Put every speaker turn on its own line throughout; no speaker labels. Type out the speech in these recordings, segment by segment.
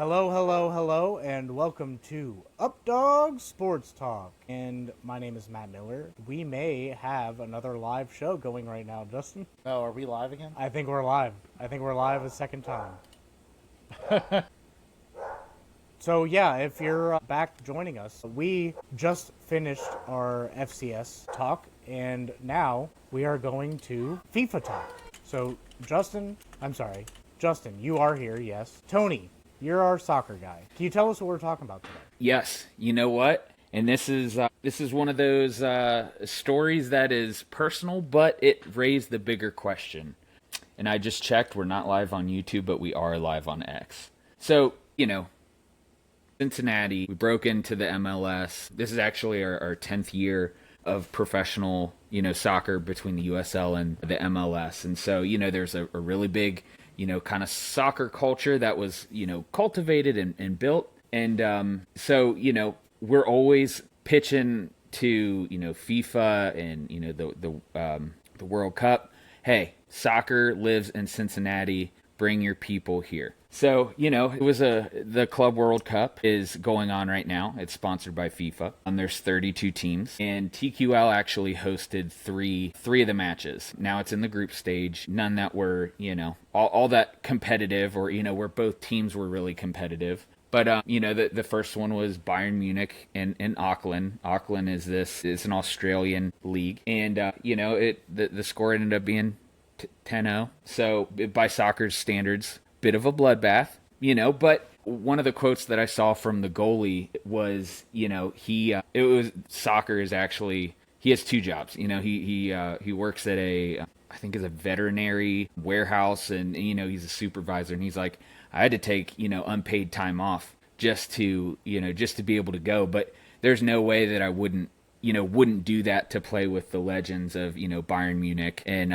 Hello, hello, hello, and welcome to Updog Sports Talk. And my name is Matt Miller. We may have another live show going right now, Justin.
Oh, are we live again?
I think we're live. I think we're live a second time. So yeah, if you're back joining us, we just finished our FCS talk, and now we are going to FIFA talk. So Justin, you are here, yes. Tony, you're our soccer guy. Can you tell us what we're talking about today?
Yes, you know what? And this is one of those stories that is personal, but it raised the bigger question. And I just checked; we're not live on YouTube, but we are live on X. So Cincinnati, we broke into the MLS. This is actually our 10th year of professional, soccer between the USL and the MLS. And so, there's a really big, kind of soccer culture that was, cultivated and built. And we're always pitching to, FIFA and, the World Cup. Hey, soccer lives in Cincinnati. Bring your people here. So, it was the Club World Cup is going on right now. It's sponsored by FIFA. There's 32 teams. And TQL actually hosted three of the matches. Now it's in the group stage. None that were, all that competitive or, where both teams were really competitive. But, the first one was Bayern Munich and Auckland. Auckland is an Australian league. And, the score ended up being 10-0. So by soccer's standards, bit of a bloodbath, but one of the quotes that I saw from the goalie was, it was soccer is actually, he has two jobs. He works at I think is a veterinary warehouse, and, he's a supervisor, and he's like, I had to take, unpaid time off just to be able to go. But there's no way that I wouldn't do that to play with the legends of, Bayern Munich and,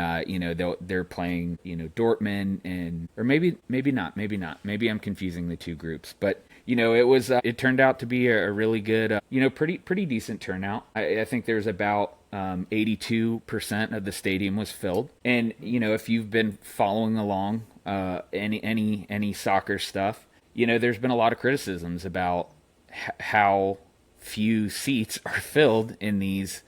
they're playing, Dortmund or maybe not. Maybe I'm confusing the two groups, but, it turned out to be a really good, pretty decent turnout. I think there's about 82% of the stadium was filled. And, if you've been following along, any soccer stuff, there's been a lot of criticisms about how few seats are filled in these,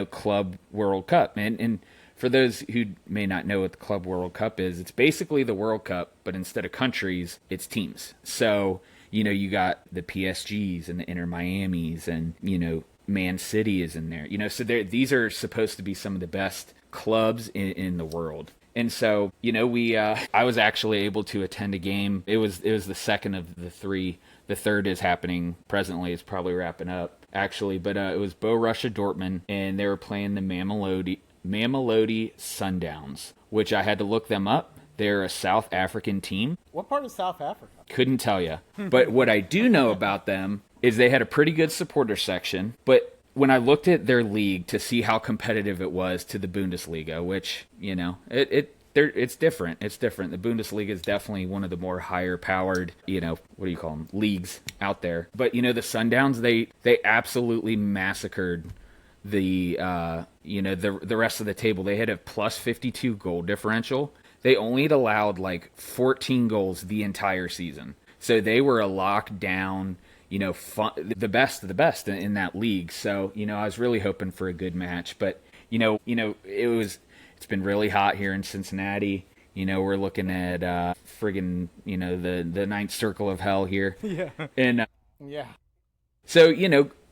Club World Cup. And for those who may not know what the Club World Cup is, it's basically the World Cup, but instead of countries, it's teams. So, you got the PSGs and the Inter Miamis and, Man City is in there. So these are supposed to be some of the best clubs in the world. And so, I was actually able to attend a game. It was the second of the three. The third is happening presently. It's probably wrapping up, actually. But it was Borussia Dortmund, and they were playing the Mamelodi Sundowns, which I had to look them up. They're a South African team.
What part of South Africa?
Couldn't tell you. But what I do know about them is they had a pretty good supporter section. But when I looked at their league to see how competitive it was to the Bundesliga, which, it's different. It's different. The Bundesliga is definitely one of the more higher powered, what do you call them, leagues out there. But, the Sundowns, they absolutely massacred the rest of the table. They had a plus 52 goal differential. They only allowed like 14 goals the entire season. So they were a lockdown, the best of the best in that league. So, I was really hoping for a good match, but, it's been really hot here in Cincinnati. We're looking at friggin', the ninth circle of hell here.
Yeah.
And
Yeah.
so,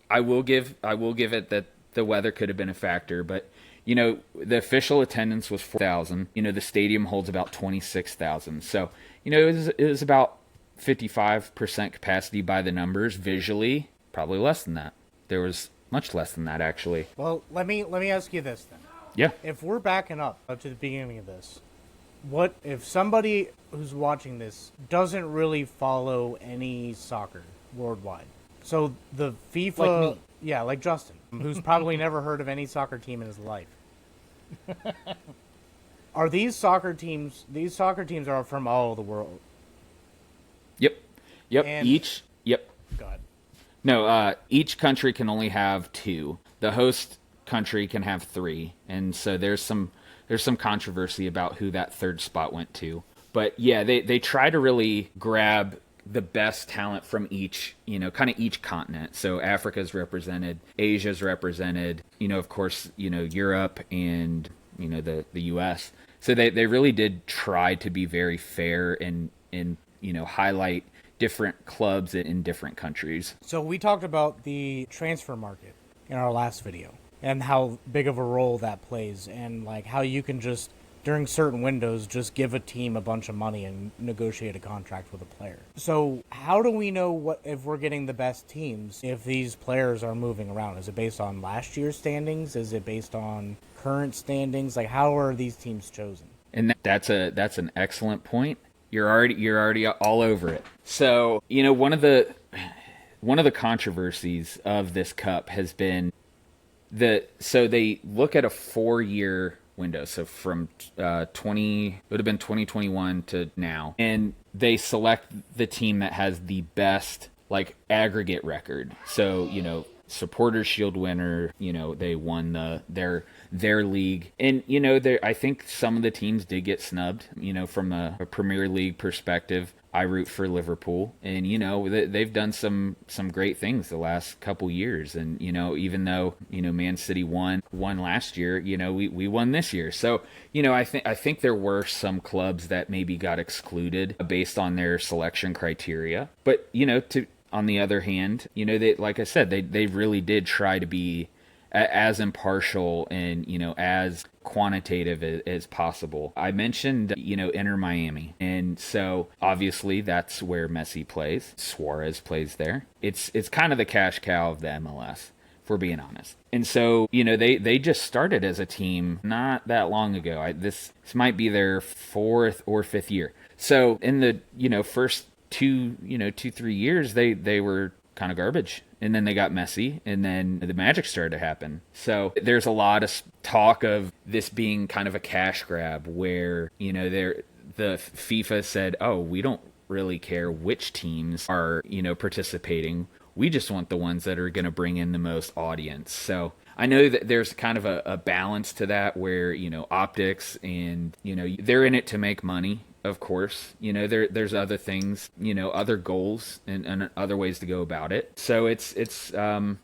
I will give it that the weather could have been a factor, but the official attendance was 4,000. The stadium holds about 26,000. So, it was about 55% capacity by the numbers. Visually, probably less than that. There was much less than that, actually.
Well, let me ask you this then.
Yeah.
If we're backing up to the beginning of this, what if somebody who's watching this doesn't really follow any soccer worldwide? So the FIFA,
Like me.
Yeah, like Justin, who's probably never heard of any soccer team in his life. Are these soccer teams? These soccer teams are from all over the world.
Yep.
And-
Yep.
God.
No, each country can only have two. The host country can have three, and so there's some controversy about who that third spot went to. But yeah, they try to really grab the best talent from each, kind of each continent. So Africa's represented, Asia's represented, of course, Europe and, the US. So they really did try to be very fair and highlight different clubs in different countries.
So we talked about the transfer market in our last video and how big of a role that plays, and like how you can just during certain windows just give a team a bunch of money and negotiate a contract with a player. So how do we know if we're getting the best teams if these players are moving around? Is it based on last year's standings? Is it based on current standings? Like, how are these teams chosen?
And that's an excellent point. You're already all over it. So, one of the controversies of this cup has been so they look at a 4-year window. So from it would have been 2021 to now, and they select the team that has the best like aggregate record. So, Supporters Shield winner, they won their league. And, I think some of the teams did get snubbed, from a Premier League perspective. I root for Liverpool, and, they've done some great things the last couple years. And, even though, Man City won last year, we won this year. So, I think there were some clubs that maybe got excluded based on their selection criteria. But, on the other hand, they, like I said, they really did try to be as impartial and, as quantitative as possible. I mentioned, Inter Miami. And so obviously that's where Messi plays. Suarez plays there. It's kind of the cash cow of the MLS, if we're being honest. And so, they just started as a team not that long ago. This might be their 4th or 5th year. So in the, first 2-3 years, they were kind of garbage. And then they got Messi, and then the magic started to happen. So there's a lot of talk of this being kind of a cash grab where, the FIFA said, oh, we don't really care which teams are, participating. We just want the ones that are going to bring in the most audience. So I know that there's kind of a balance to that where, optics and, they're in it to make money. Of course, there's other things, other goals and other ways to go about it. So it's been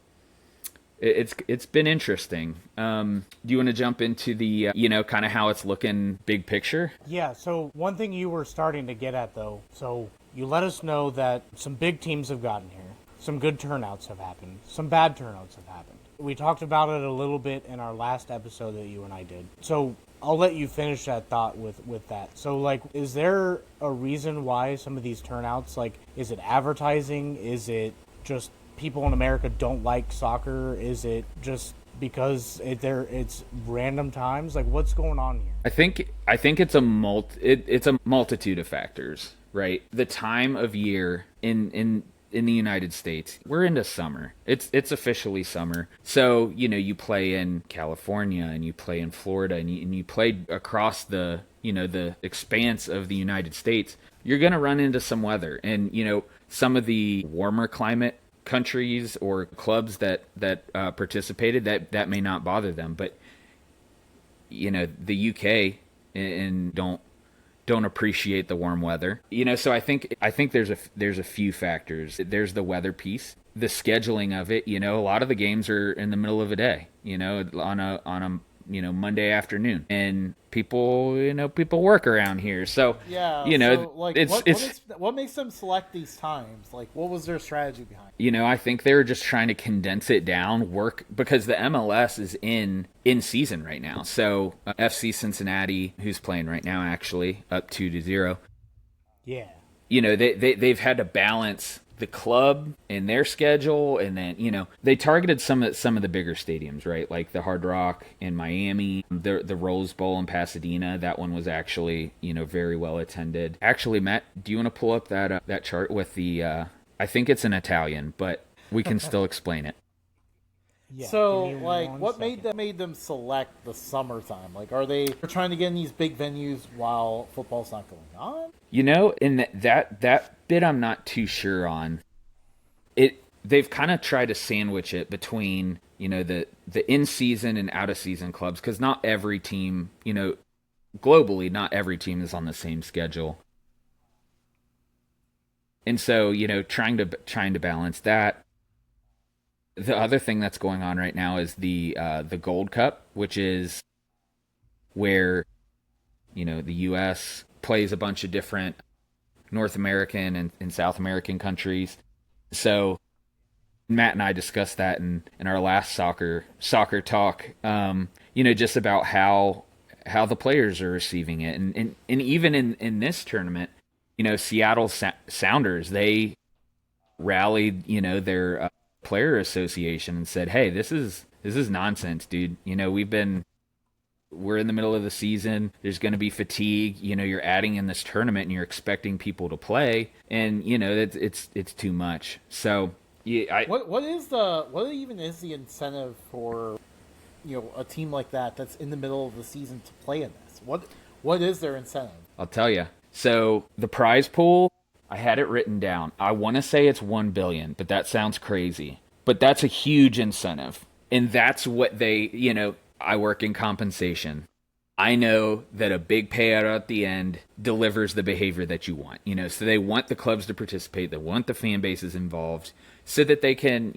interesting. Do you want to jump into the, kind of how it's looking big picture?
Yeah. So one thing you were starting to get at though, so you let us know that some big teams have gotten here. Some good turnouts have happened. Some bad turnouts have happened. We talked about it a little bit in our last episode that you and I did. So I'll let you finish that thought with that. So, like, is there a reason why some of these turnouts, like, is it advertising? Is it just people in America don't like soccer? Is it just because it's random times? Like, what's going on here?
I think it's a multitude of factors, right? The time of year in the United States, we're into summer. It's officially summer. So, you play in California and you play in Florida and you play across the, the expanse of the United States. You're going to run into some weather. And, some of the warmer climate countries or clubs that participated, that may not bother them. But, the UK and don't appreciate the warm weather. So I think there's a few factors. There's the weather piece, the scheduling of it. A lot of the games are in the middle of a day, on a Monday afternoon, and people work around here. So
yeah, so, like, what makes them select these times? Like, what was their strategy behind it?
I think they were just trying to condense it down, because the MLS is in season right now. So FC Cincinnati, who's playing right now, actually up 2-0.
Yeah.
They've had to balance the club and their schedule, and then they targeted some of the bigger stadiums, right? Like the Hard Rock in Miami, the Rose Bowl in Pasadena. That one was actually very well attended. Actually, Matt, do you want to pull up that chart with the? I think it's in Italian, but we can still explain it.
Yeah,
so, like, what made them select the summertime? Like, are they trying to get in these big venues while football's not going on?
In that bit, I'm not too sure on. They've kind of tried to sandwich it between the in-season and out-of-season clubs, because not every team, globally, not every team is on the same schedule. And so, trying to balance that. The other thing that's going on right now is the Gold Cup, which is where the U.S. plays a bunch of different North American and South American countries. So Matt and I discussed that in our last soccer talk. Just about how the players are receiving it, and even in this tournament, Seattle Sounders, they rallied their player association and said, "Hey, this is nonsense, dude. We're in the middle of the season. There's going to be fatigue. You're adding in this tournament and you're expecting people to play, and it's too much." So yeah,
what even is the incentive for a team like that's in the middle of the season to play in this? What is their incentive?
I'll tell you. So the prize pool, I had it written down. I want to say it's $1 billion, but that sounds crazy. But that's a huge incentive, and that's what they I work in compensation. I know that a big payout at the end delivers the behavior that you want. So they want the clubs to participate. They want the fan bases involved so that they can,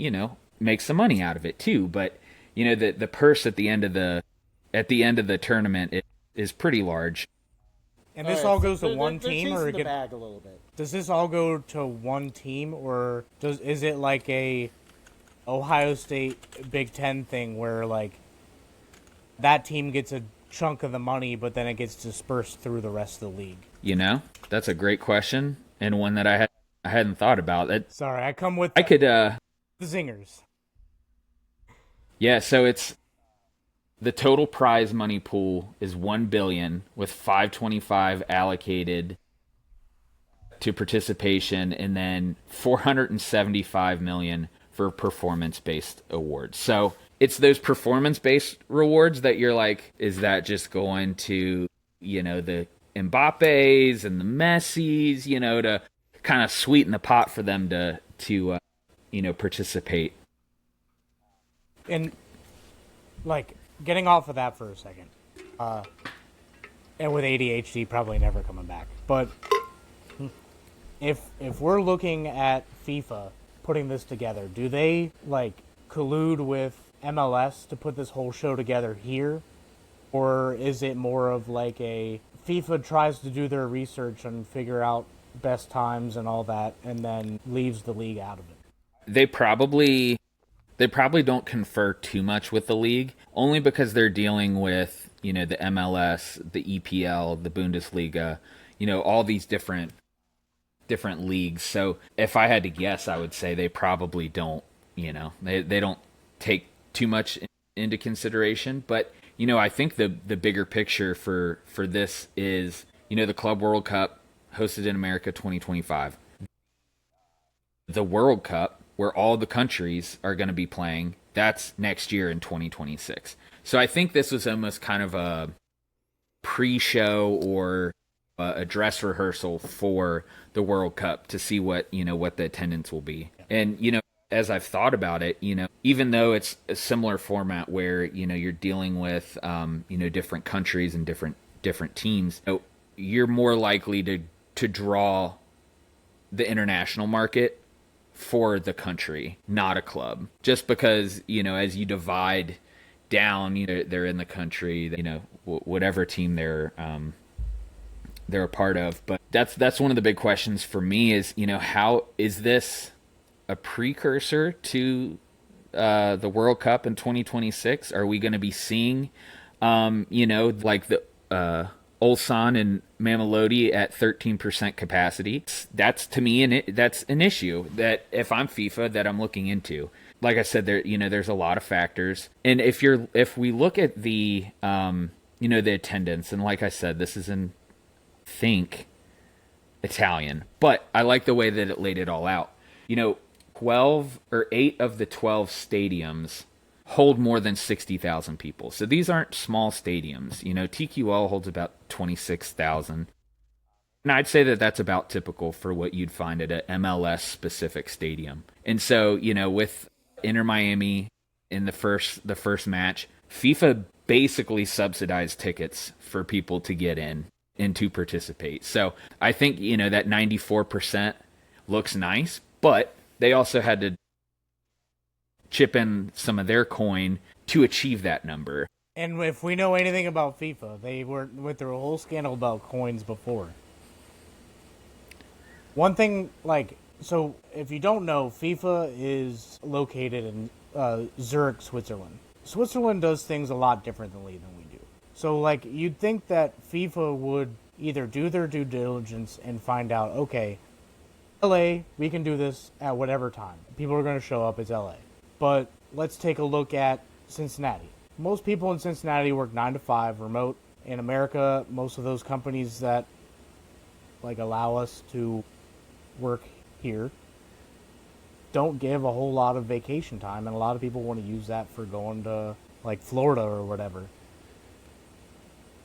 make some money out of it too. But, the purse at the end of the tournament is pretty large.
And this all goes to one team, or
the bag a little bit.
Does this all go to one team, or is it like a Ohio State Big Ten thing where like that team gets a chunk of the money, but then it gets dispersed through the rest of the league?
That's a great question, and one that I hadn't thought about.
Sorry, I come with
the
zingers.
Yeah, so it's the total prize money pool is $1 billion with $525 allocated to participation, and then $475 million for performance-based awards. So it's those performance-based rewards that you're like, is that just going to, the Mbappes and the Messis, to kind of sweeten the pot for them to participate?
And, like, getting off of that for a second, and with ADHD probably never coming back, but if we're looking at FIFA putting this together, do they, like, collude with MLS to put this whole show together here? Or is it more of like a FIFA tries to do their research and figure out best times and all that, and then leaves the league out of it?
They probably don't confer too much with the league, only because they're dealing with, the MLS, the EPL, the Bundesliga, all these different leagues. So if I had to guess, I would say they probably don't, they don't take too much into consideration. But, I think the bigger picture for this is, the Club World Cup hosted in America 2025. The World Cup, where all the countries are going to be playing, that's next year in 2026. So I think this was almost kind of a pre-show or a dress rehearsal for the World Cup to see what the attendance will be. And, as I've thought about it, even though it's a similar format where, you're dealing with, different countries and different teams, you're more likely to draw the international market for the country, not a club. Just because, as you divide down, they're in the country, whatever team they're a part of. But that's one of the big questions for me is, how is this a precursor to the World Cup in 2026? Are we going to be seeing, like the Ulsan and Mamelodi at 13% capacity? That's to me, that's an issue that if I'm FIFA that I'm looking into. Like I said, there's a lot of factors, and if we look at the the attendance, and like I said, this is in think Italian, but I like the way that it laid it all out. 8 of the 12 stadiums hold more than 60,000 people. So these aren't small stadiums. TQL holds about 26,000. And I'd say that that's about typical for what you'd find at an MLS specific stadium. And so, with Inter Miami in the first match, FIFA basically subsidized tickets for people to get in and to participate. So I think, that 94%, looks nice, but they also had to chip in some of their coin to achieve that number.
And if we know anything about FIFA, they went through a whole scandal about coins before. One thing, like, so if you don't know, FIFA is located in Zurich, Switzerland. Switzerland does things a lot differently than we do. So, like, you'd think that FIFA would either do their due diligence and find out, okay, LA, we can do this at whatever time. People are going to show up, it's LA. But let's take a look at Cincinnati. Most people in Cincinnati work 9 to 5 remote. In America, most of those companies that like allow us to work here don't give a whole lot of vacation time, and a lot of people want to use that for going to like Florida or whatever.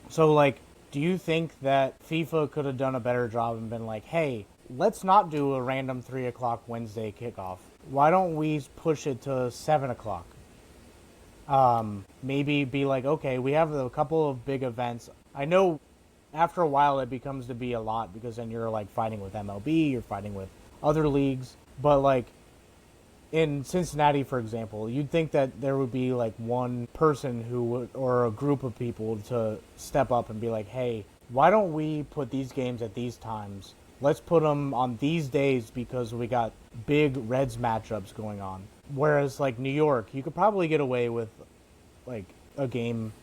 So like, do you think that FIFA could have done a better job and been like, hey, let's not do a random 3 o'clock Wednesday kickoff. Why don't we push it to 7 o'clock? Maybe be like, okay, we have a couple of big events. I know after a while it becomes to be a lot because then you're like fighting with MLB, you're fighting with other leagues. But like in Cincinnati, for example, you'd think that there would be like one person who would, or a group of people to step up and be like, hey, why don't we put these games at these times? Let's put them on these days because we got big Reds matchups going on. Whereas like New York, you could probably get away with like a game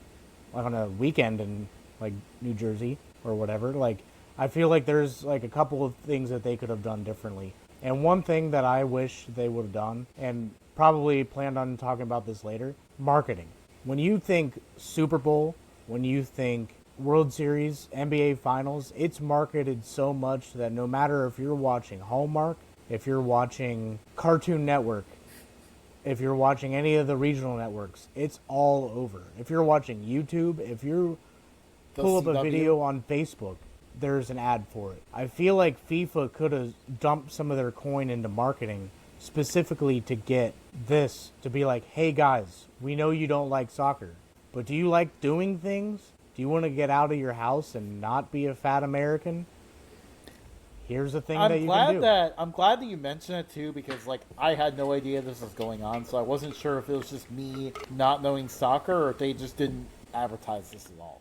like on a weekend in like New Jersey or whatever. Like I feel like there's like a couple of things that they could have done differently. And one thing that I wish they would have done, and probably planned on talking about this later, marketing. When you think Super Bowl, when you think World Series, NBA Finals, it's marketed so much that no matter if you're watching Hallmark, if you're watching Cartoon Network, if you're watching any of the regional networks, it's all over. If you're watching YouTube, if you pull up a video on Facebook, there's an ad for it. I feel like FIFA could have dumped some of their coin into marketing specifically to get this to be like, hey guys, we know you don't like soccer, but do you like doing things? Do you want to get out of your house and not be a fat American? Here's the thing that you can do.
I'm glad that you mentioned it too, because like I had no idea this was going on, so I wasn't sure if it was just me not knowing soccer or if they just didn't advertise this at all.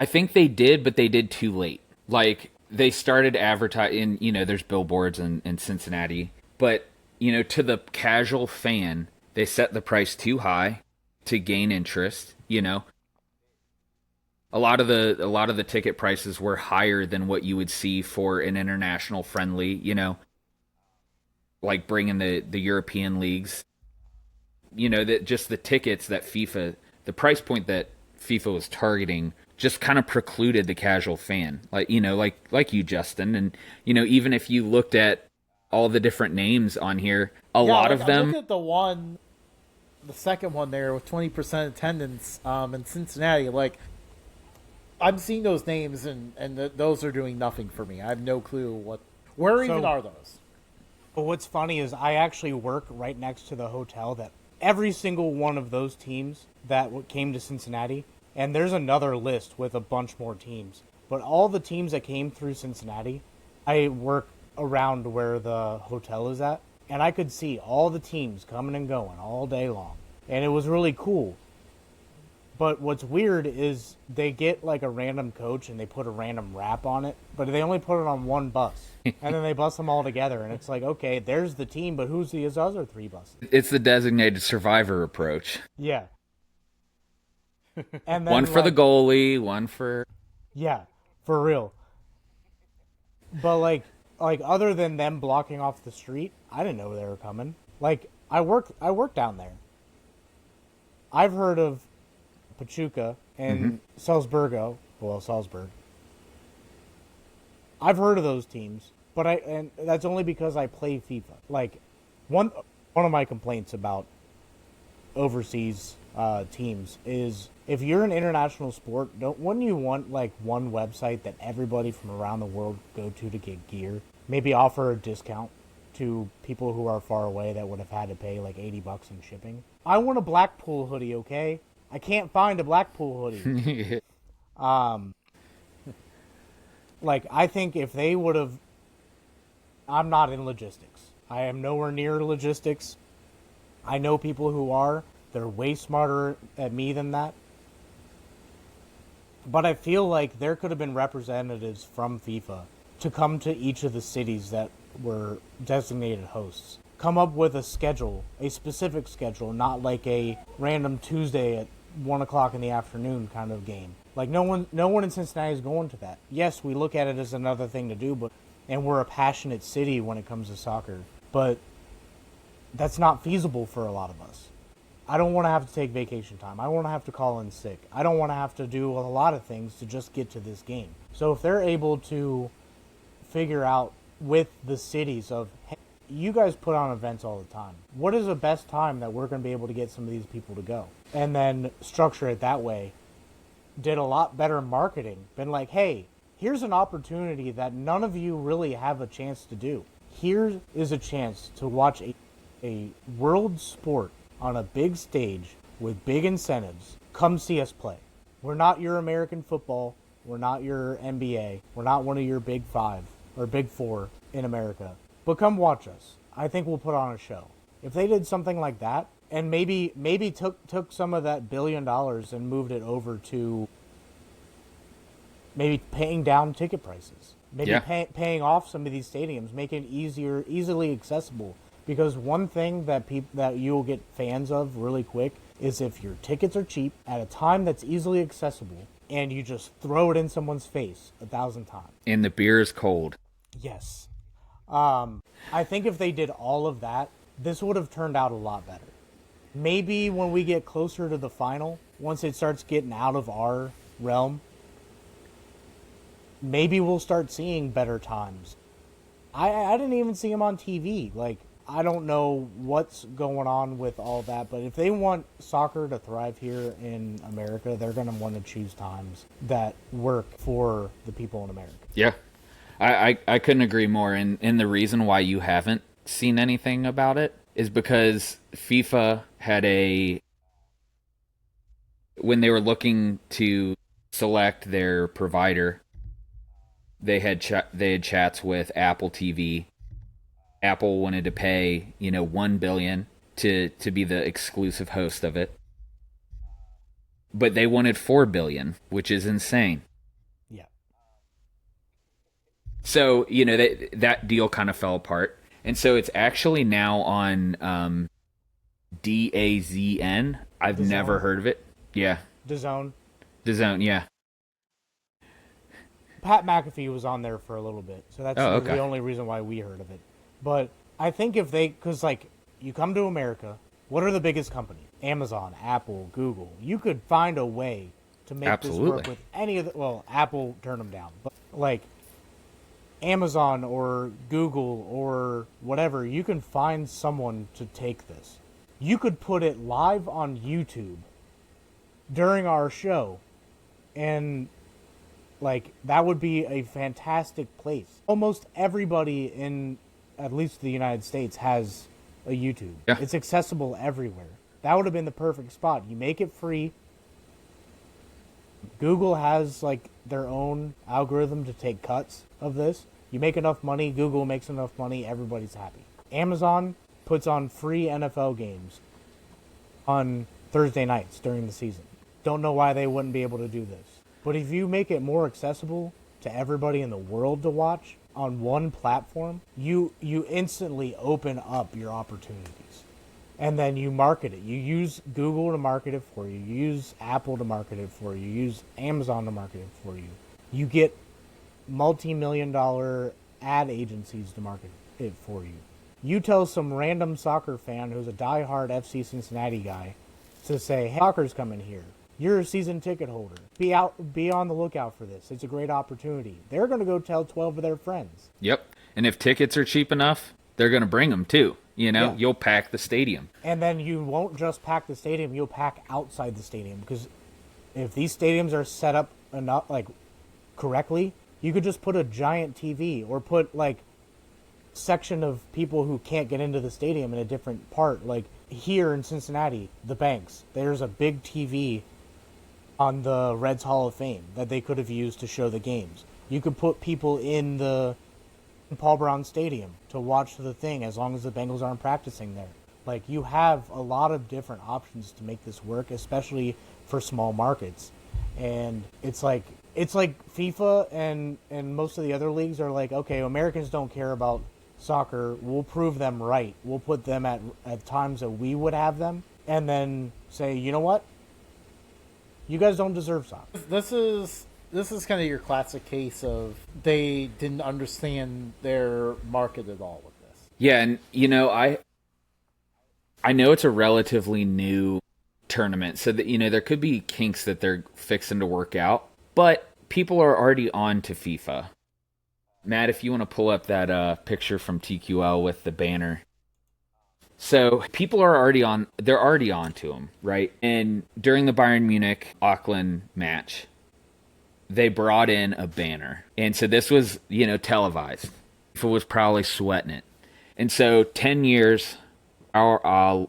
I think they did, but they did too late. Like they started advertising, there's billboards in Cincinnati, but to the casual fan, they set the price too high to gain interest, A lot of the ticket prices were higher than what you would see for an international friendly, like bringing the European leagues. That just the tickets that the price point that FIFA was targeting just kind of precluded the casual fan. Like you, Justin, and even if you looked at all the different names on here, a lot of them.
Look at the second one there with 20% attendance in Cincinnati. Like, I'm seeing those names, and those are doing nothing for me. I have no clue where even are those.
But what's funny is I actually work right next to the hotel that every single one of those teams that came to Cincinnati, and there's another list with a bunch more teams. But all the teams that came through Cincinnati, I work around where the hotel is at, and I could see all the teams coming and going all day long. And it was really cool. But what's weird is they get like a random coach and they put a random rap on it, but they only put it on one bus. And then they bus them all together, and it's like, okay, there's the team, but who's these other 3 buses?
It's the designated survivor approach.
Yeah. And then,
one for the goalie, one for...
Yeah, for real. But like other than them blocking off the street, I didn't know they were coming. Like I work down there. I've heard of Pachuca and Salzburgo. Well, Salzburg. I've heard of those teams, but and that's only because I play FIFA. Like one of my complaints about overseas teams is if you're an international sport, wouldn't you want like one website that everybody from around the world go to get gear? Maybe offer a discount to people who are far away that would have had to pay like $80 in shipping. I want a Blackpool hoodie, okay? I can't find a Blackpool hoodie. Like, I think if they would have, I'm not in logistics. I am nowhere near logistics. I know people who are. They're way smarter at me than that. But I feel like there could have been representatives from FIFA to come to each of the cities that were designated hosts. Come up with a schedule, a specific schedule, not like a random Tuesday at 1 o'clock in the afternoon kind of game. Like, no one in Cincinnati is going to that. Yes, we look at it as another thing to do, and we're a passionate city when it comes to soccer, but that's not feasible for a lot of us. I don't want to have to take vacation time. I don't want to have to call in sick. I don't want to have to do a lot of things to just get to this game. So if they're able to figure out with the cities of, hey, you guys put on events all the time. What is the best time that we're going to be able to get some of these people to go? And then structure it that way. Did a lot better marketing. Been like, hey, here's an opportunity that none of you really have a chance to do. Here is a chance to watch a world sport on a big stage with big incentives. Come see us play. We're not your American football. We're not your NBA. We're not one of your big five or big four in America. But come watch us. I think we'll put on a show. If they did something like that, and maybe took some of that $1 billion and moved it over to maybe paying down ticket prices. Maybe paying off some of these stadiums, making it easily accessible. Because one thing that you'll get fans of really quick is if your tickets are cheap at a time that's easily accessible and you just throw it in someone's face 1,000 times.
And the beer is cold.
Yes. I think if they did all of that, this would have turned out a lot better. Maybe when we get closer to the final, once it starts getting out of our realm, maybe we'll start seeing better times. I didn't even see them on TV. Like, I don't know what's going on with all that, but if they want soccer to thrive here in America, they're going to want to choose times that work for the people in America.
Yeah, I couldn't agree more. And the reason why you haven't seen anything about it is because FIFA had when they were looking to select their provider, they had chats with Apple TV. Apple wanted to pay, $1 billion to be the exclusive host of it. But they wanted $4 billion, which is insane.
Yeah.
So, that deal kind of fell apart. And so it's actually now on DAZN. I've never heard of it. Yeah.
DAZN,
yeah.
Pat McAfee was on there for a little bit, so that's the only reason why we heard of it. But I think because you come to America, what are the biggest companies? Amazon, Apple, Google. You could find a way to make this work with any of the, well, Apple turned them down, but like Amazon or Google or whatever, you can find someone to take this. You could put it live on YouTube during our show, and like that would be a fantastic place. Almost everybody in at least the United States has a YouTube.
Yeah.
It's accessible everywhere. That would have been the perfect spot. You make it free. Google has like their own algorithm to take cuts of this. You make enough money, Google makes enough money, everybody's happy. Amazon puts on free NFL games on Thursday nights during the season. Don't know why they wouldn't be able to do this. But if you make it more accessible to everybody in the world to watch on one platform, you instantly open up your opportunities. And then you market it. You use Google to market it for you. You use Apple to market it for you. You use Amazon to market it for you. You get multi-million-dollar ad agencies to market it for you. You tell some random soccer fan who's a diehard FC Cincinnati guy to say, hey, soccer's coming here. You're a season ticket holder. Be on the lookout for this. It's a great opportunity. They're going to go tell 12 of their friends.
Yep. And if tickets are cheap enough, they're going to bring them too. You'll pack the stadium.
And then you won't just pack the stadium, you'll pack outside the stadium. Because if these stadiums are set up enough, like correctly, you could just put a giant TV or put like section of people who can't get into the stadium in a different part. Like here in Cincinnati, the Banks, there's a big TV on the Reds Hall of Fame that they could have used to show the games. You could put people in the Paul Brown Stadium to watch the thing as long as the Bengals aren't practicing there. Like, you have a lot of different options to make this work, especially for small markets. And it's like FIFA and most of the other leagues are like, okay, Americans don't care about soccer. We'll prove them right. We'll put them at times that we would have them, and then say, you know what? You guys don't deserve soccer.
This is kind of your classic case of they didn't understand their market at all with this.
Yeah, and I know it's a relatively new tournament, so that there could be kinks that they're fixing to work out, but people are already on to FIFA. Matt, if you want to pull up that picture from TQL with the banner. So people are already on. They're already on to them, right? And during the Bayern Munich Auckland match, they brought in a banner, and so this was televised. FIFA was probably sweating it, and so 10 years, our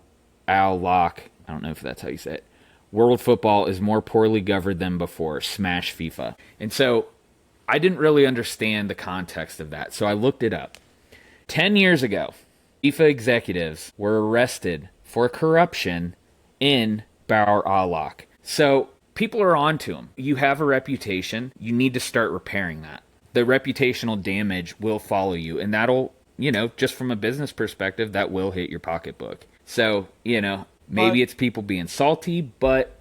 lock. I don't know if that's how you say it. World football is more poorly governed than before. Smash FIFA. And so I didn't really understand the context of that, so I looked it up. 10 years ago, FIFA executives were arrested for corruption in Bauer Alak. So people are on to them. You have a reputation. You need to start repairing that. The reputational damage will follow you, and that'll, just from a business perspective, that will hit your pocketbook. So, maybe it's people being salty, but,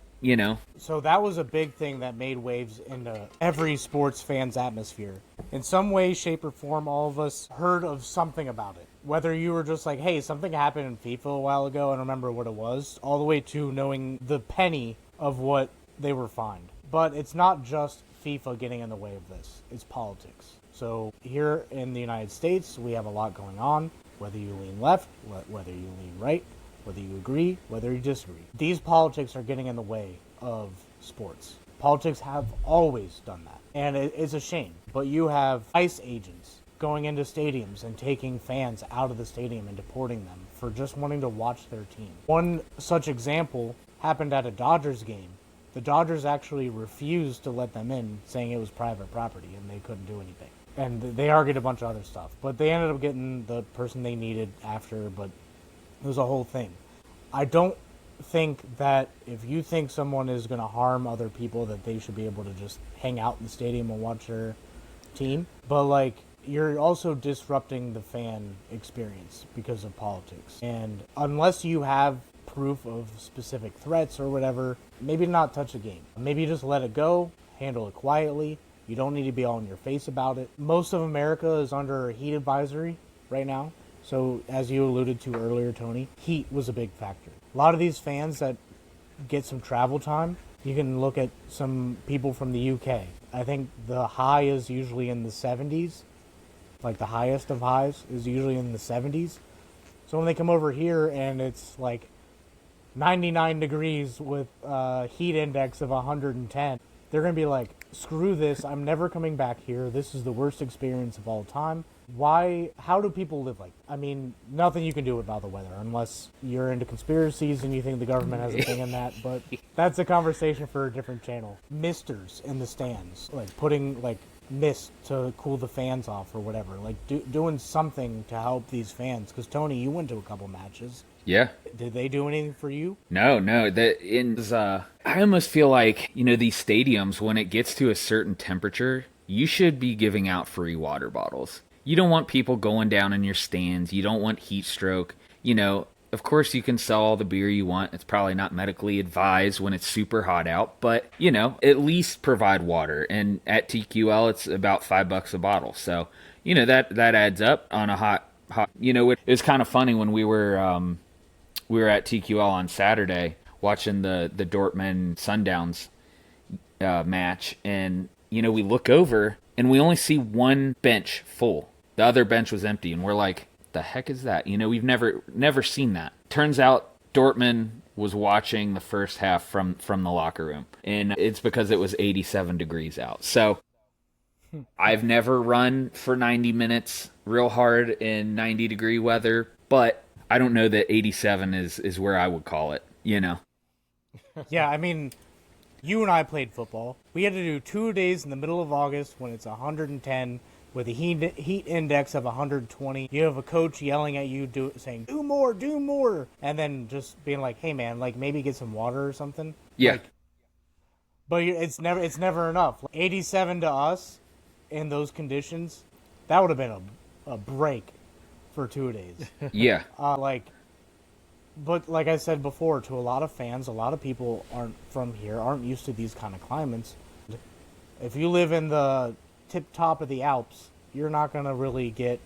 So that was a big thing that made waves into every sports fan's atmosphere. In some way, shape, or form, all of us heard of something about it. Whether you were just like, hey, something happened in FIFA a while ago, and remember what it was, all the way to knowing the penny of what they were fined. But it's not just FIFA getting in the way of this. It's politics. So here in the United States, we have a lot going on, whether you lean left, whether you lean right, whether you agree, whether you disagree. These politics are getting in the way of sports. Politics have always done that. And it's a shame. But you have ICE agents going into stadiums and taking fans out of the stadium and deporting them for just wanting to watch their team. One such example happened at a Dodgers game. The Dodgers actually refused to let them in, saying it was private property and they couldn't do anything. And they argued a bunch of other stuff. But they ended up getting the person they needed after, but it was a whole thing. I don't think that if you think someone is going to harm other people, that they should be able to just hang out in the stadium and watch their team. But, you're also disrupting the fan experience because of politics. And unless you have proof of specific threats or whatever, maybe not touch the game. Maybe just let it go, handle it quietly. You don't need to be all in your face about it. Most of America is under a heat advisory right now. So, as you alluded to earlier, Tony, heat was a big factor. A lot of these fans that get some travel time, you can look at some people from the UK. I think the high is usually in the 70s. Like, the highest of highs is usually in the 70s. So when they come over here and it's like 99 degrees with a heat index of 110, they're going to be like, screw this, I'm never coming back here. This is the worst experience of all time. How do people live like that? I mean, nothing you can do about the weather unless you're into conspiracies and you think the government has a thing in that, but that's a conversation for a different channel. Misters in the stands, like putting mist to cool the fans off or whatever, doing something to help these fans. Because Tony, you went to a couple matches.
Yeah.
Did they do anything for you?
No. I almost feel like, these stadiums, when it gets to a certain temperature, you should be giving out free water bottles. You don't want people going down in your stands. You don't want heat stroke. Of course you can sell all the beer you want. It's probably not medically advised when it's super hot out, but, at least provide water. And at TQL, it's about $5 a bottle. So, that adds up on a hot. It was kind of funny when we were at TQL on Saturday watching the Dortmund Sundowns match, and we look over and we only see one bench full. The other bench was empty, and we're like, the heck is that? We've never seen that. Turns out Dortmund was watching the first half from the locker room, and it's because it was 87 degrees out. So I've never run for 90 minutes real hard in 90 degree weather, but I don't know that 87 is where I would call it,
Yeah, I mean, You and I played football. We had to do 2 days in the middle of August when it's 110 with a heat index of 120. You have a coach yelling at you, saying, do more. And then just being like, hey, man, like maybe get some water or something.
Yeah.
Like, but it's never enough. 87 to us in those conditions, that would have been a break for 2 days.
Yeah.
But like I said before, to a lot of fans, a lot of people aren't used to these kind of climates. If you live in the tip top of the Alps, you're not going to really get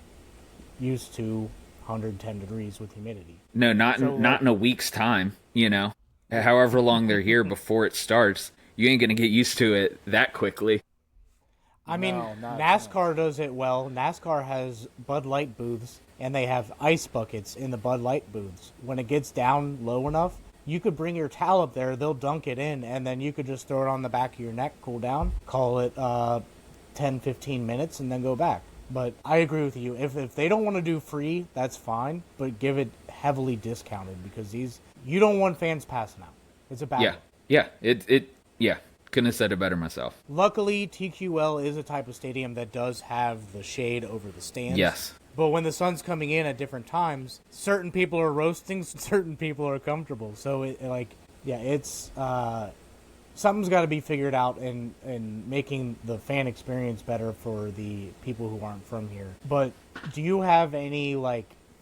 used to 110 degrees with humidity.
No, not in a week's time, you know. However long they're here before it starts, you ain't going to get used to it that quickly.
I mean, NASCAR does it well. NASCAR has Bud Light booths, and they have ice buckets in the Bud Light booths. When it gets down low enough, you could bring your towel up there, they'll dunk it in, and then you could just throw it on the back of your neck, cool down, call it 10, 15 minutes, and then go back. But I agree with you. If they don't want to do free, that's fine, but give it heavily discounted because you don't want fans passing out. It's a bad look.
Yeah. Couldn't have said it better myself.
Luckily, TQL is a type of stadium that does have the shade over the stands.
Yes.
But when the sun's coming in at different times, certain people are roasting, certain people are comfortable. So it's something's got to be figured out in making the fan experience better for the people who aren't from here. But do you have any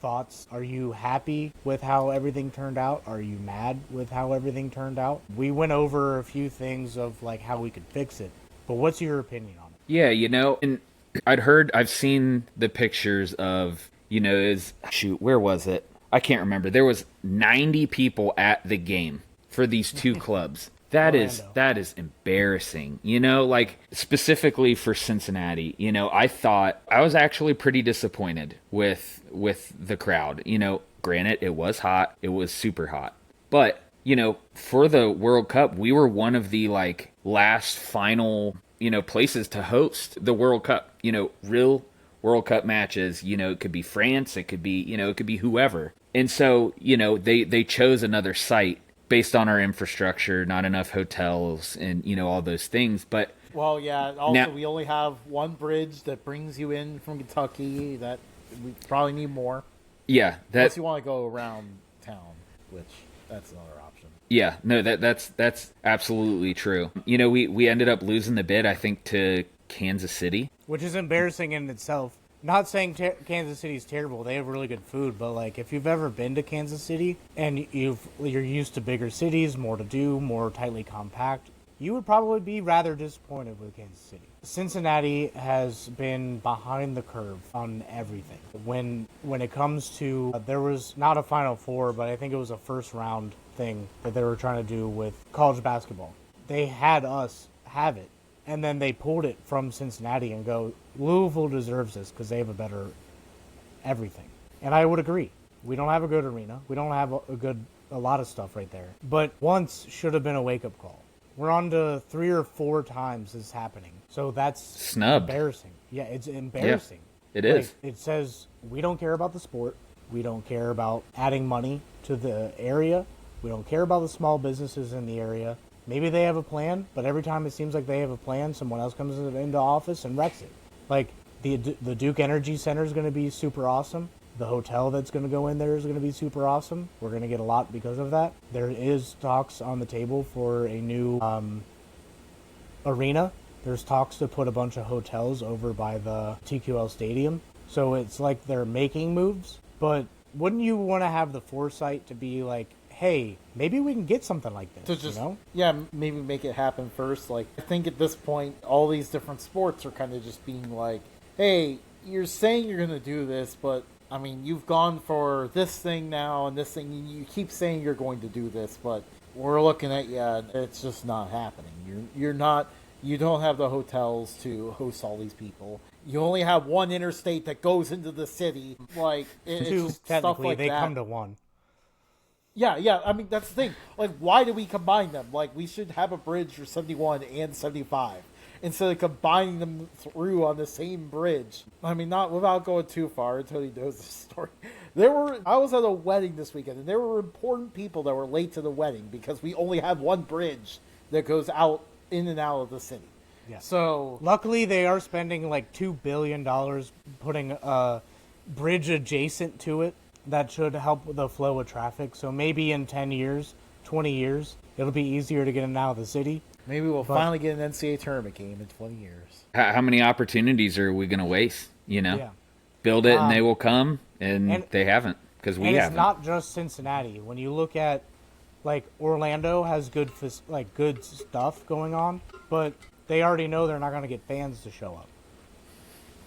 thoughts? Are you happy with how everything turned out? Are you mad with how everything turned out? We went over a few things of how we could fix it, but what's your opinion on it?
Yeah, and I've seen the pictures of, where was it? I can't remember. There was 90 people at the game for these two clubs. That is embarrassing, specifically for Cincinnati. I thought I was actually pretty disappointed with the crowd. Granted, it was hot. It was super hot. But, for the World Cup, we were one of the last final, places to host the World Cup. Real World Cup matches, it could be France, it could be whoever. And so, they chose another site based on our infrastructure, not enough hotels and, all those things. But
well, yeah, also we only have one bridge that brings you in from Kentucky. That we probably need more.
Yeah,
unless you want to go around town, which that's another option.
Yeah, no, that's absolutely true. We ended up losing the bid, I think, to Kansas City,
which is embarrassing in itself. Not saying Kansas City's terrible. They have really good food, but if you've ever been to Kansas City and you're used to bigger cities, more to do, more tightly compact, you would probably be rather disappointed with Kansas City. Cincinnati has been behind the curve on everything. When it comes to, there was not a Final Four, but I think it was a first round thing that they were trying to do with college basketball. They had us have it. And then they pulled it from Cincinnati and go, Louisville deserves this because they have a better everything. And I would agree. We don't have a good arena. We don't have a lot of stuff right there. But once should have been a wake-up call. We're on to 3 or 4 times this happening. So that's
snubbed.
Embarrassing. Yeah, it's embarrassing.
Yeah, it is.
It says we don't care about the sport. We don't care about adding money to the area. We don't care about the small businesses in the area. Maybe they have a plan, but every time it seems like they have a plan, someone else comes into office and wrecks it. The Duke Energy Center is going to be super awesome. The hotel that's going to go in there is going to be super awesome. We're going to get a lot because of that. There is talks on the table for a new arena. There's talks to put a bunch of hotels over by the TQL Stadium. So it's like they're making moves, but wouldn't you want to have the foresight to be hey, maybe we can get something like this,
Yeah, maybe make it happen first. I think at this point, all these different sports are kind of just being hey, you're saying you're going to do this, but, I mean, you've gone for this thing now and this thing, and you keep saying you're going to do this, but we're looking at you, and it's just not happening. You don't have the hotels to host all these people. You only have one interstate that goes into the city. It's
Two,
just
technically,
stuff like
they
that.
come to one.
Yeah, I mean, that's the thing. Why do we combine them? We should have a bridge for 71 and 75 instead of combining them through on the same bridge. I mean, not without going too far, Tony knows the story. I was at a wedding this weekend, and there were important people that were late to the wedding because we only had one bridge that goes out in and out of the city.
Yeah.
So
Luckily, they are spending like $2 billion putting a bridge adjacent to it that should help with the flow of traffic. So maybe in 10 years, 20 years, it'll be easier to get in and out of the city.
maybe we'll finally get an NCAA tournament game in 20 years.
How many opportunities are we going to waste?
Yeah.
Build it and they will come, and they haven't because we
And
haven't.
it's not just Cincinnati. When you look at, like, Orlando has good stuff going on, but they already know they're not going to get fans to show up.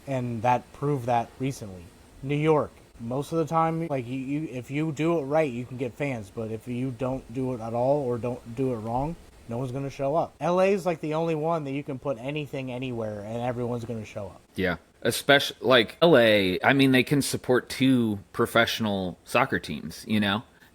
And that proved that recently. New York, most of the time, like, you if you do it right, you can get fans. But if you don't do it at all or don't do it wrong, no one's going to show up. LA is like the only one that you can put anything anywhere and everyone's going to show up.
Yeah. Especially like LA, I mean, they can support 2 professional soccer teams,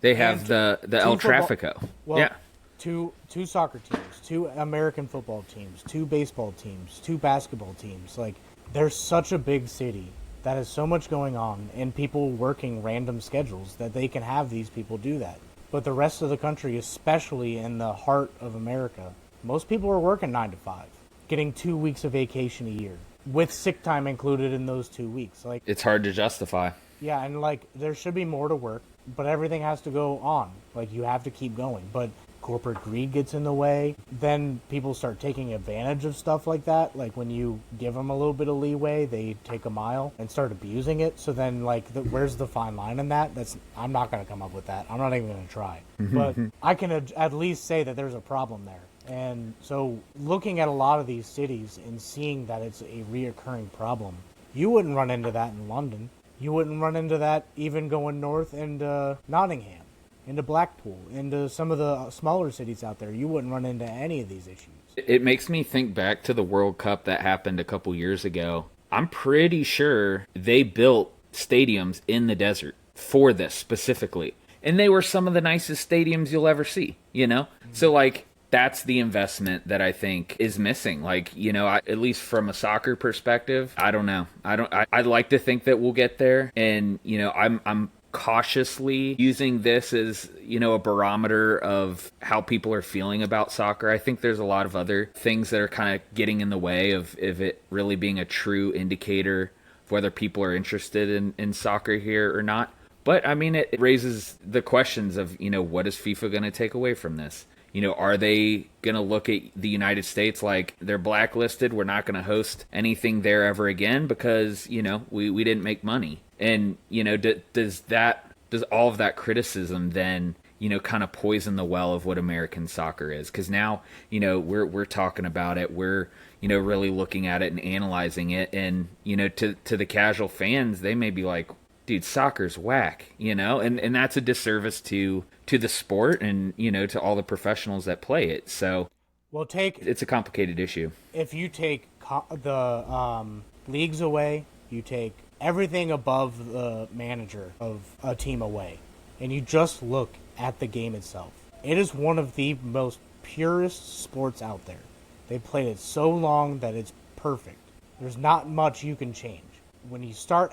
They have the El Trafico.
Well,
yeah.
Two soccer teams, 2 American football teams, 2 baseball teams, 2 basketball teams. Like, there's such a big city that has so much going on and people working random schedules that they can have these people do that. But the rest of the country, especially in the heart of America, most people are working 9 to 5, getting 2 weeks of vacation a year with sick time included in those 2 weeks. Like,
It's hard to justify.
yeah, and like there should be more to work, but everything has to go on. Like, you have to keep going. But corporate greed gets in the way. Then people start taking advantage of stuff like that. Like, when you give them a little bit of leeway, they take a mile and start abusing it. So then, like, where's the fine line in that? I'm not going to come up with that. I'm not even going to try. But I can at least say that there's a problem there. And so looking at a lot of these cities and seeing that it's a reoccurring problem, you wouldn't run into that in London. You wouldn't run into that even going north into Nottingham, into Blackpool, into some of the smaller cities out there. You wouldn't run into any of these issues.
It makes me think back to the World Cup that happened a couple years ago. I'm pretty sure they built stadiums in the desert for this specifically. And they were some of the nicest stadiums you'll ever see, So, like, that's the investment that I think is missing. Like, at least from a soccer perspective, I don't know. I'd like to think that we'll get there. And, I'm cautiously using this as, a barometer of how people are feeling about soccer. I think there's a lot of other things that are kind of getting in the way of it really being a true indicator of whether people are interested in soccer here or not. But, I mean, it raises the questions of, what is FIFA going to take away from this? Are they going to look at the United States like they're blacklisted? We're not going to host anything there ever again because, we didn't make money. And, does all of that criticism then, kind of poison the well of what American soccer is? Because now, we're talking about it. We're, really looking at it and analyzing it. And, to the casual fans, they may be like, dude, soccer's whack, and that's a disservice to the sport and, to all the professionals that play it. So,
Well,
it's a complicated issue.
if you take the leagues away, you take everything above the manager of a team away, and you just look at the game itself. It is one of the most purest sports out there. They played it so long that it's perfect. There's not much you can change. When you start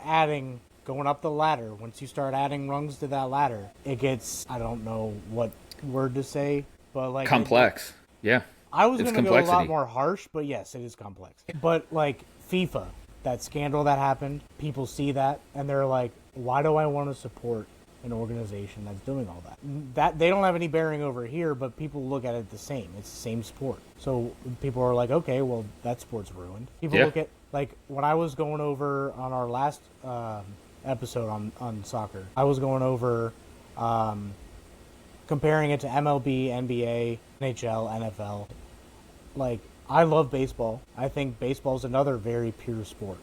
going up the ladder, once you start adding rungs to that ladder, it gets, I don't know what word to say, but like...
Complex. Yeah.
I was
It's
going to go a lot
complexity.
more harsh, but yes, it is complex. But like FIFA, that scandal that happened, people see that and they're like, why do I want to support an organization that's doing all that? That they don't have any bearing over here, but people look at it the same. It's the same sport. So people are like, okay, well, that sport's ruined. People look at, like, when I was going over on our last episode on soccer, I was going over comparing it to MLB, NBA, NHL, NFL. Like, I love baseball. I think baseball's another very pure sport,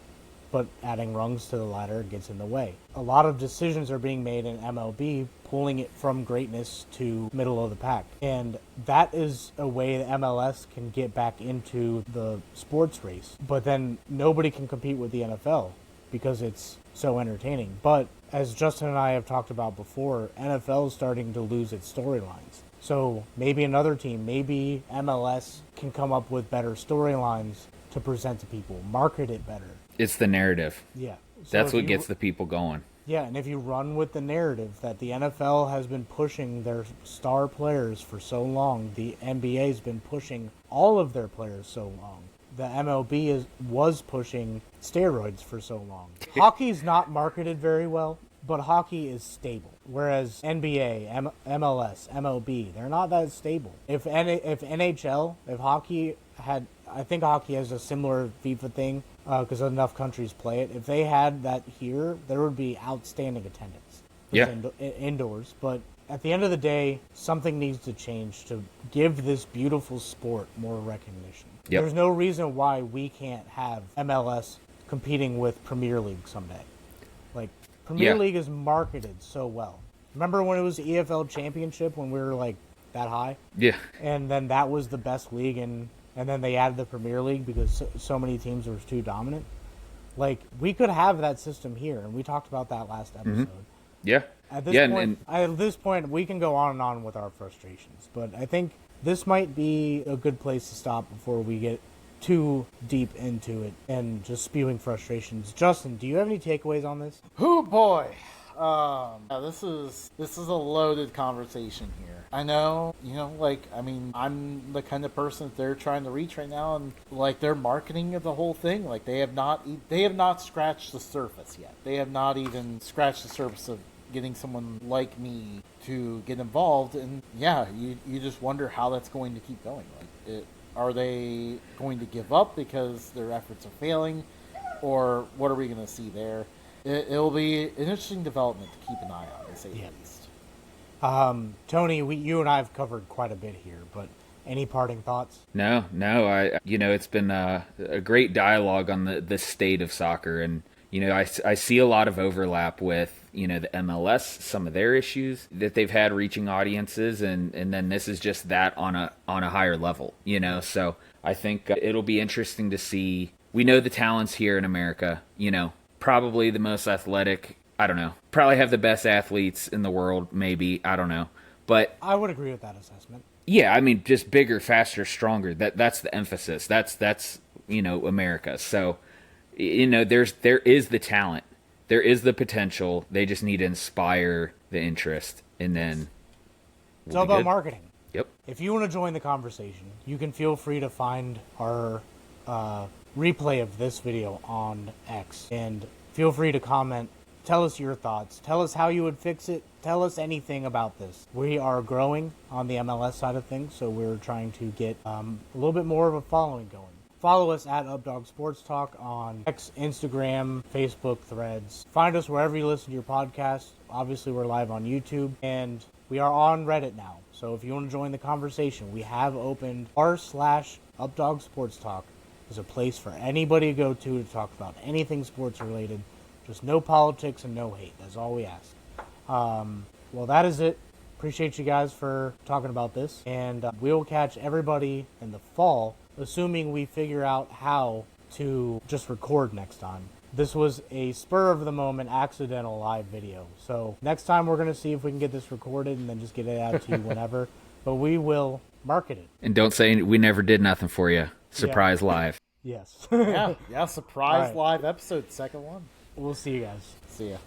but adding rungs to the ladder gets in the way. A lot of decisions are being made in MLB, pulling it from greatness to middle of the pack. And that is a way that MLS can get back into the sports race. But then nobody can compete with the NFL because it's so entertaining. But as Justin and I have talked about before, NFL is starting to lose its storylines. So maybe another team, maybe MLS can come up with better storylines to present to people, market it better.
It's the narrative.
Yeah. So
That's
if
what
you-
gets the people going.
Yeah, and if you run with the narrative that the NFL has been pushing their star players for so long, the NBA has been pushing all of their players so long. The MLB was pushing steroids for so long. Hockey's not marketed very well, but hockey is stable. Whereas NBA, MLS, MLB, they're not that stable. If NHL, if hockey had, I think hockey has a similar FIFA thing because enough countries play it. If they had that here, there would be outstanding attendance.
Yeah.
Indoors, but at the end of the day, something needs to change to give this beautiful sport more recognition.
Yep.
There's no reason why we can't have MLS competing with Premier League someday. Like, Premier League is marketed so well. Remember when it was the EFL Championship when we were like that high?
Yeah.
And then that was the best league, and then they added the Premier League because so many teams were too dominant. Like, we could have that system here, and we talked about that last episode.
Yeah.
At this point, we can go on and on with our frustrations, but I think this might be a good place to stop before we get too deep into it and just spewing frustrations. Justin, do you have any takeaways on this?
Oh boy. This is a loaded conversation here. I know, I'm the kind of person that they're trying to reach right now, and like their marketing of the whole thing, like they have not scratched the surface yet. They have not even scratched the surface of getting someone like me to get involved, and yeah, you just wonder how that's going to keep going. Are they going to give up because their efforts are failing, or what are we going to see there? It'll be an interesting development to keep an eye on, to say the least.
Tony, you and I have covered quite a bit here, but any parting thoughts?
No. It's been a great dialogue on the state of soccer, and I see a lot of overlap with the MLS, some of their issues that they've had reaching audiences, and then this is just that on a higher level. So I think it'll be interesting to see. We know the talents here in America. Probably the most athletic. I don't know. Probably have the best athletes in the world. Maybe, I don't know. But
I would agree with that assessment.
Yeah, I mean, just bigger, faster, stronger. That's the emphasis. That's America. So, there is the talent. There is the potential. They just need to inspire the interest, and then
it's all about marketing.
Yep.
If you want to join the conversation, you can feel free to find our replay of this video on X, and feel free to comment. Tell us your thoughts. Tell us how you would fix it. Tell us anything about this. We are growing on the MLS side of things, so we're trying to get a little bit more of a following going. Follow us at Updog Sports Talk on X, Instagram, Facebook, Threads. Find us wherever you listen to your podcast. Obviously, we're live on YouTube, and we are on Reddit now. So if you want to join the conversation, we have opened r/Updog Sports Talk as a place for anybody to go to talk about anything sports related. Just no politics and no hate. That's all we ask. Well, that is it. Appreciate you guys for talking about this. And we'll catch everybody in the fall, assuming we figure out how to just record next time. This was a spur-of-the-moment accidental live video. So next time we're going to see if we can get this recorded and then just get it out to you whenever. But we will market it.
And don't say we never did nothing for you. Surprise live.
Yes.
Yeah, surprise live episode, second one.
We'll see you guys.
See ya.